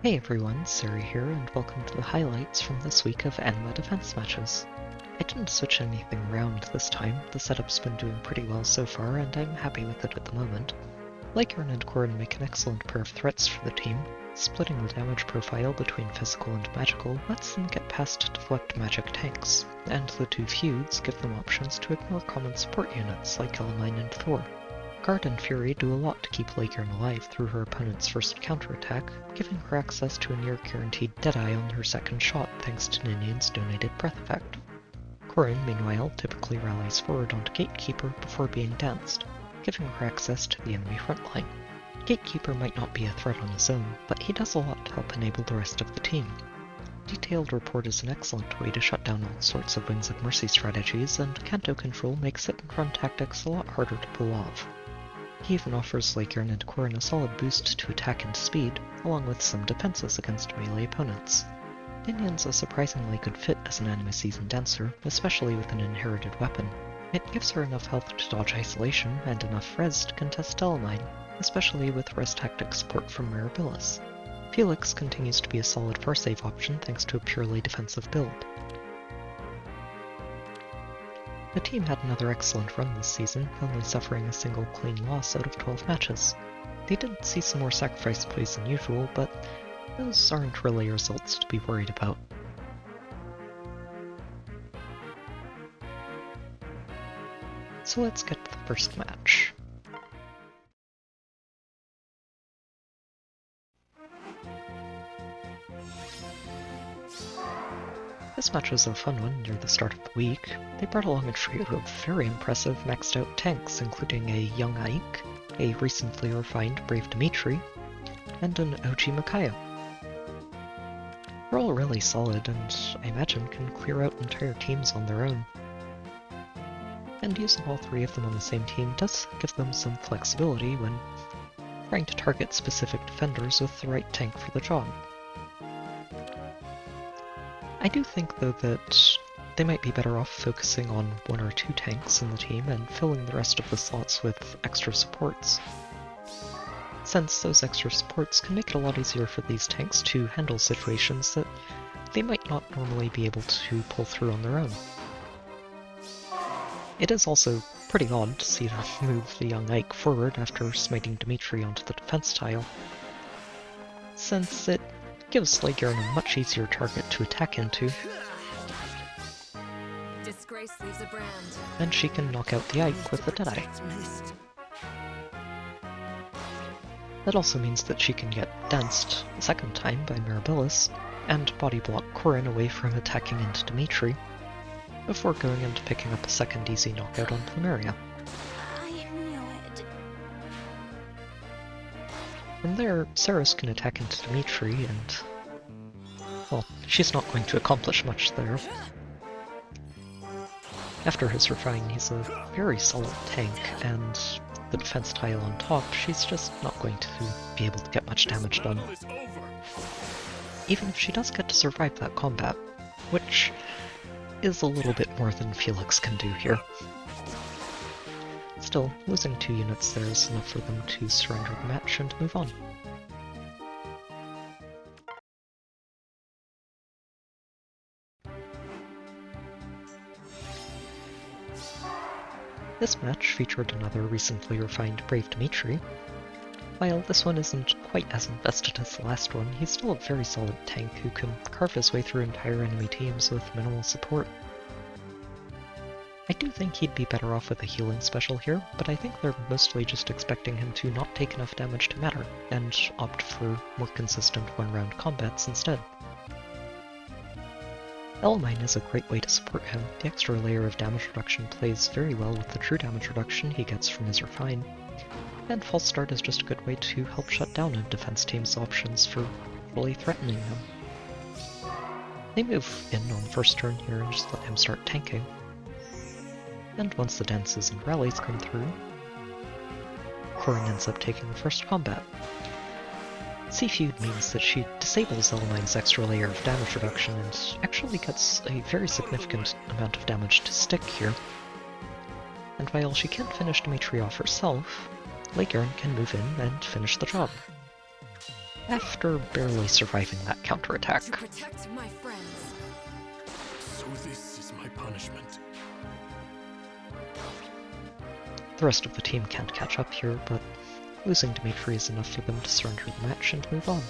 Hey everyone, Sari here, and welcome to the highlights from this week of Anima defense matches. I didn't switch anything around this time. The setup's been doing pretty well so far, and I'm happy with it at the moment. Lycaon and Corrin make an excellent pair of threats for the team. Splitting the damage profile between physical and magical lets them get past deflect magic tanks, and the two feuds give them options to ignore common support units like Elamine and Thor. Guard and Fury do a lot to keep Lycaon alive through her opponent's first counterattack, giving her access to a near-guaranteed Deadeye on her second shot thanks to Ninian's donated breath effect. Corrin, meanwhile, typically rallies forward onto Gatekeeper before being danced, giving her access to the enemy frontline. Gatekeeper might not be a threat on his own, but he does a lot to help enable the rest of the team. Detailed Report is an excellent way to shut down all sorts of Wings of Mercy strategies, and Canto Control makes hit-and-run tactics a lot harder to pull off. He even offers Lycaon and Corrin a solid boost to attack and speed, along with some defenses against melee opponents. Ninian's a surprisingly good fit as an Anima season dancer, especially with an inherited weapon. It gives her enough health to dodge isolation and enough res to contest Elamine, especially with res tactic support from Mirabilis. Felix continues to be a solid far-save option thanks to a purely defensive build. The team had another excellent run this season, only suffering a single clean loss out of 12 matches. They did see some more sacrifice plays than usual, but those aren't really results to be worried about. So let's get to the first match. This match was a fun one near the start of the week. They brought along a trio of very impressive maxed out tanks, including a young Ike, a recently refined brave Dimitri, and an OG Micaiah. They're all really solid and I imagine can clear out entire teams on their own. And using all three of them on the same team does give them some flexibility when trying to target specific defenders with the right tank for the job. I do think, though, that they might be better off focusing on one or two tanks in the team and filling the rest of the slots with extra supports, since those extra supports can make it a lot easier for these tanks to handle situations that they might not normally be able to pull through on their own. It is also pretty odd to see them move the young Ike forward after smiting Dimitri onto the defense tile, since it gives Lycaon a much easier target to attack into, Disgrace leaves a brand. and she can knock out the Ike with the Deadeye. That also means that she can get danced a second time by Mirabilis, and body block Corrin away from attacking into Dimitri, before going and picking up a second easy knockout on Plumeria. I knew it. From there, Saros can attack into Dimitri and, well, she's not going to accomplish much there. After his refine, he's a very solid tank, and the defense tile on top, she's just not going to be able to get much damage done. Even if she does get to survive that combat, which is a little bit more than Felix can do here. Still, losing 2 units there is enough for them to surrender the match and move on. This match featured another recently refined brave Dimitri. While this one isn't quite as invested as the last one, he's still a very solid tank who can carve his way through entire enemy teams with minimal support. I do think he'd be better off with a healing special here, but I think they're mostly just expecting him to not take enough damage to matter, and opt for more consistent one-round combats instead. Elamine is a great way to support him. The extra layer of damage reduction plays very well with the true damage reduction he gets from his refine, and False Start is just a good way to help shut down a defense team's options for really threatening him. They move in on the first turn here and just let him start tanking. And once the dances and rallies come through, Corrin ends up taking the first combat. C-Feud means that she disables Elamine's extra layer of damage reduction and actually gets a very significant amount of damage to stick here. And while she can't finish Dimitri off herself, Lycaon can move in and finish the job. after barely surviving that counterattack. To protect my friends. So this is my punishment. The rest of the team can't catch up here, but losing Dimitri is enough for them to surrender the match and move on.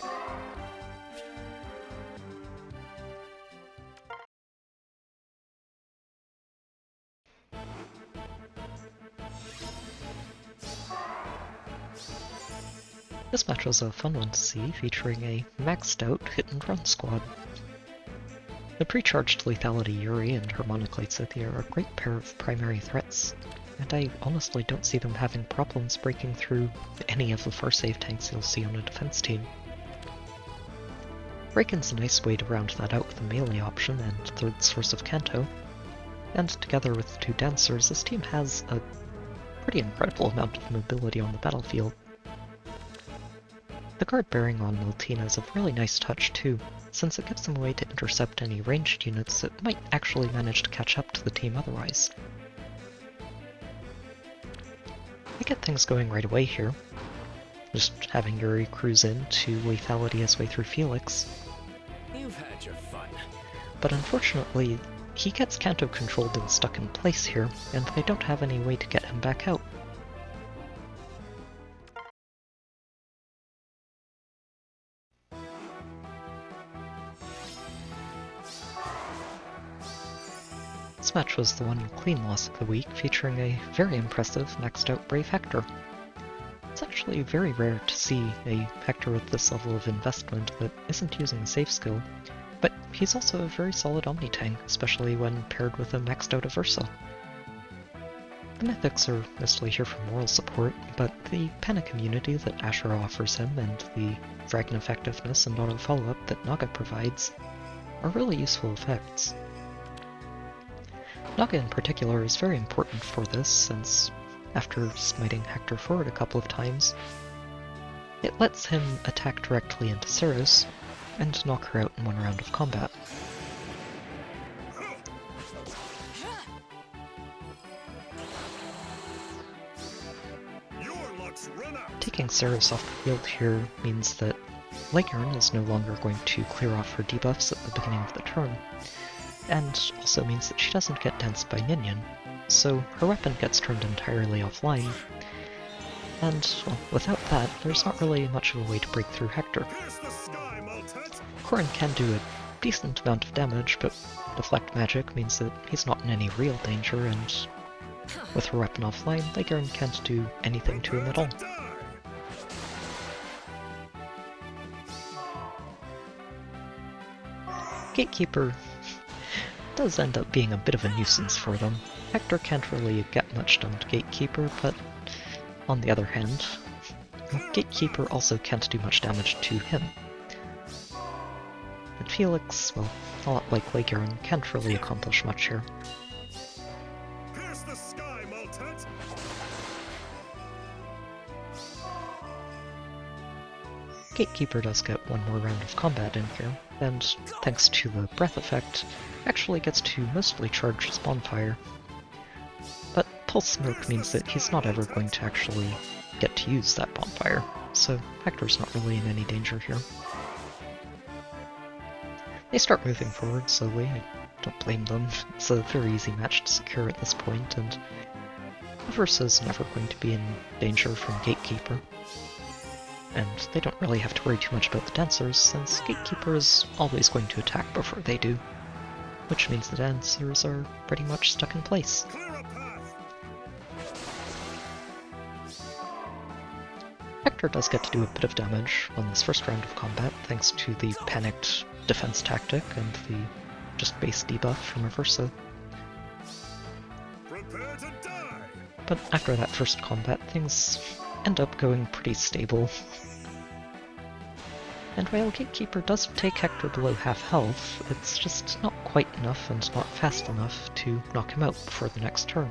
This match was a fun one to see, featuring a maxed out hit-and-run squad. The pre-charged lethality Yuri and Harmonic Light Cynthia are a great pair of primary threats, and I honestly don't see them having problems breaking through any of the far-save tanks you'll see on a defense team. Breakin's a nice way to round that out with a melee option and third source of Kanto, and together with the two dancers, this team has a pretty incredible amount of mobility on the battlefield. The guard bearing on Miltina is a really nice touch too, since it gives them a way to intercept any ranged units that might actually manage to catch up to the team otherwise. They get things going right away here, just having Yuri cruise in to lethality his way through Felix. You've had your fun. But unfortunately, he gets Kanto controlled and stuck in place here, and they don't have any way to get him back out. This match was the one clean loss of the week, featuring a very impressive maxed out Brave Hector. It's actually very rare to see a Hector with this level of investment that isn't using a save skill, but he's also a very solid Omni-tank, especially when paired with a maxed out Aversa. The Mythics are mostly here for moral support, but the Panic immunity that Ashura offers him and the Dragon effectiveness and auto follow-up that Naga provides are really useful effects. Naga in particular is very important for this, since after smiting Hector forward a couple of times, it lets him attack directly into Seros and knock her out in one round of combat. Taking Seros off the field here means that Leghorn is no longer going to clear off her debuffs at the beginning of the turn, and also means that she doesn't get danced by Ninian, so her weapon gets turned entirely offline, and well, without that, there's not really much of a way to break through Hector. Corrin can do a decent amount of damage, but deflect magic means that he's not in any real danger, and with her weapon offline, Leghorn can't do anything to him at all. Gatekeeper does end up being a bit of a nuisance for them. Hector can't really get much done to Gatekeeper, but on the other hand, Gatekeeper also can't do much damage to him. And Felix, well, a lot like Leghorn, can't really accomplish much here. Gatekeeper does get one more round of combat in here, and thanks to the breath effect, actually gets to mostly charge his bonfire. But Pulse Smoke means that he's not ever going to actually get to use that bonfire, so Hector's not really in any danger here. They start moving forward slowly, I don't blame them. It's a very easy match to secure at this point, and Aversa's never going to be in danger from Gatekeeper. And they don't really have to worry too much about the dancers, since Gatekeeper is always going to attack before they do, which means the dancers are pretty much stuck in place. Hector does get to do a bit of damage on this first round of combat, thanks to the panicked defense tactic and the just base debuff from Aversa. But after that first combat, things end up going pretty stable. And while Gatekeeper does take Hector below half health, it's just not quite enough and not fast enough to knock him out before the next turn.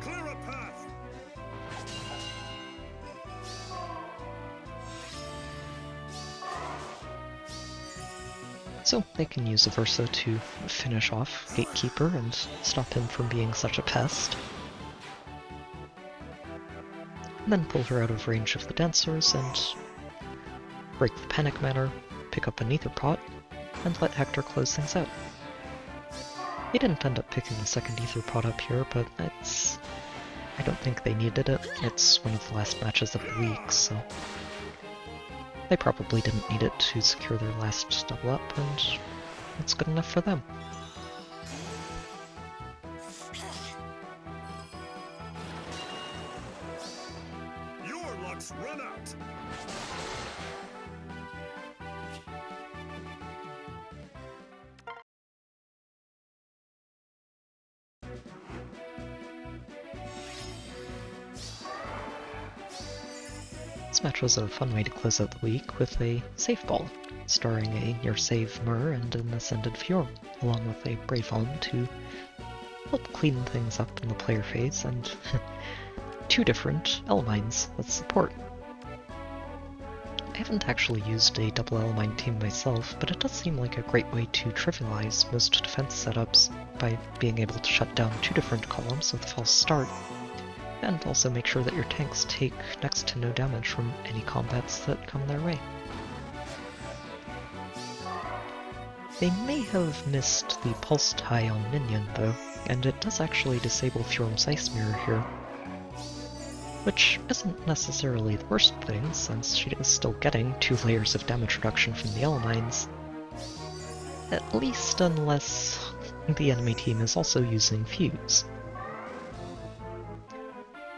So they can use Aversa to finish off Gatekeeper and stop him from being such a pest. And then pull her out of range of the dancers and break the panic manner, pick up an Aether pot and let Hector close things out. He didn't end up picking the second Aether pot up here, but I don't think they needed it. It's one of the last matches of the week, so they probably didn't need it to secure their last double up, and it's good enough for them. Your luck's run out. This match was a fun way to close out the week with a save ball, starring a near-save Myrrh and an Ascended Fjord, along with a Brave Helm to help clean things up in the player phase, and 2 different L-Mines with support. I haven't actually used a double L-Mine team myself, but it does seem like a great way to trivialize most defense setups by being able to shut down 2 different columns with false start, and also make sure that your tanks take next to no damage from any combats that come their way. They may have missed the pulse tie on Minion though, and it does actually disable Fjord's Ice Mirror here, which isn't necessarily the worst thing, since she is still getting 2 layers of damage reduction from the L-Mines. At least unless the enemy team is also using Fuse.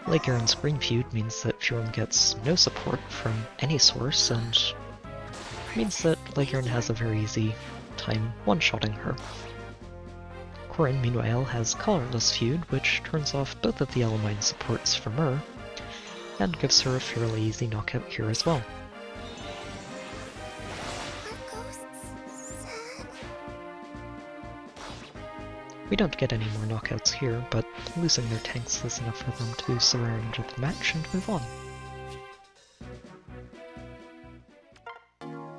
Legaren's Green Feud means that Fjord gets no support from any source, and means that Legaren has a very easy time one-shotting her. Corrin, meanwhile, has Colorless Feud, which turns off both of the L-Mine supports for Myrrh, and gives her a fairly easy knockout here as well. We don't get any more knockouts here, but losing their tanks is enough for them to surrender the match and move on.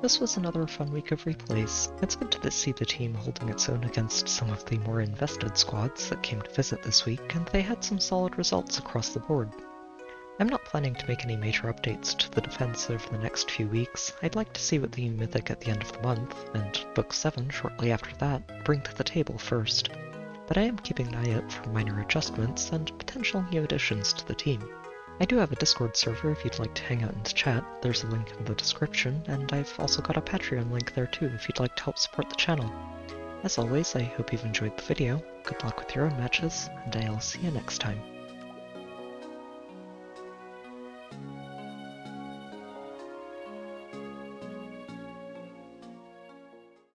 This was another fun week of replays. It's good to see the team holding its own against some of the more invested squads that came to visit this week, and they had some solid results across the board. I'm not planning to make any major updates to the defense over the next few weeks. I'd like to see what the Mythic at the end of the month, and Book 7 shortly after that, bring to the table first. But I am keeping an eye out for minor adjustments and potential new additions to the team. I do have a Discord server if you'd like to hang out and chat. There's a link in the description, and I've also got a Patreon link there too if you'd like to help support the channel. As always, I hope you've enjoyed the video, good luck with your own matches, and I'll see you next time.